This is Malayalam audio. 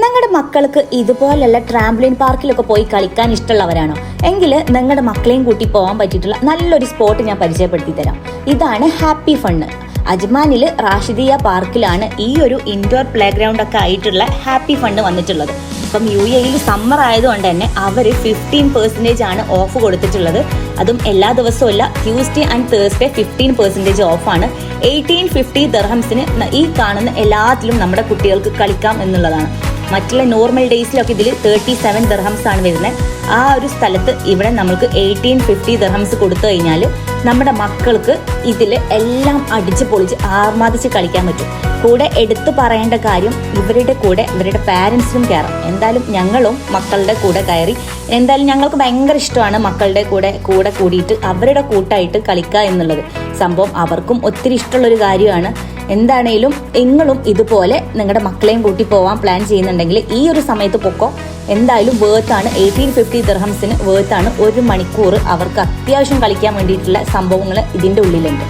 നിങ്ങളുടെ മക്കൾക്ക് ഇതുപോലുള്ള ട്രാംപ്ലിൻ പാർക്കിലൊക്കെ പോയി കളിക്കാൻ ഇഷ്ടമുള്ളവരാണോ എങ്കിൽ നിങ്ങളുടെ മക്കളെയും കൂട്ടി പോകാൻ പറ്റിയിട്ടുള്ള നല്ലൊരു സ്പോട്ട് ഞാൻ പരിചയപ്പെടുത്തി തരാം. ഇതാണ് ഹാപ്പി ഫണ്ണ്. അജ്മാനിൽ റാഷിദിയ പാർക്കിലാണ് ഈ ഒരു ഇൻഡോർ പ്ലേ ഗ്രൗണ്ട് ഒക്കെ ആയിട്ടുള്ള ഹാപ്പി ഫണ്ട് വന്നിട്ടുള്ളത്. ഇപ്പം UAE സമ്മർ ആയതുകൊണ്ട് തന്നെ അവർ 15% ആണ് ഓഫ് കൊടുത്തിട്ടുള്ളത്. അതും എല്ലാ ദിവസവും അല്ല, ട്യൂസ്ഡേ ആൻഡ് തേഴ്സ്ഡേ 15% ഓഫാണ്. 1850 ദിർഹംസിന് ഈ കാണുന്ന എല്ലാത്തിലും നമ്മുടെ കുട്ടികൾക്ക് കളിക്കാം എന്നുള്ളതാണ്. മറ്റുള്ള നോർമൽ ഡേയ്സിലൊക്കെ ഇതിൽ 37 ദിർഹംസ് ആണ് വരുന്നത്. ആ ഒരു സ്ഥലത്ത് ഇവിടെ നമുക്ക് 1850 ദിർഹംസ് കൊടുത്തു കഴിഞ്ഞാൽ നമ്മുടെ മക്കൾക്ക് ഇതിൽ എല്ലാം അടിച്ച് പൊളിച്ച് ആർമാദിച്ച് കളിക്കാൻ പറ്റും. കൂടെ എടുത്തു പറയേണ്ട കാര്യം, ഇവരുടെ കൂടെ ഇവരുടെ പാരൻസിനും കയറാം. എന്തായാലും ഞങ്ങളും മക്കളുടെ കൂടെ കയറി. എന്തായാലും ഞങ്ങൾക്ക് ഭയങ്കര ഇഷ്ടമാണ് മക്കളുടെ കൂടെ കൂടിയിട്ട് അവരുടെ കൂട്ടായിട്ട് കളിക്കുക എന്നുള്ളത്. സംഭവം അവർക്കും ഒത്തിരി ഇഷ്ടമുള്ളൊരു കാര്യമാണ്. എന്താണേലും നിങ്ങളും ഇതുപോലെ നിങ്ങളുടെ മക്കളെയും കൂട്ടി പോകാൻ പ്ലാൻ ചെയ്യുന്നുണ്ടെങ്കിൽ ഈ ഒരു സമയത്ത് പൊക്കോ. എന്തായാലും വേർത്താണ്. 1850 ദിർഹംസിന് വേർത്താണ്. 1 മണിക്കൂർ അവർക്ക് അത്യാവശ്യം കളിക്കാൻ വേണ്ടിയിട്ടുള്ള സംഭവങ്ങൾ ഇതിൻ്റെ ഉള്ളിലുണ്ട്.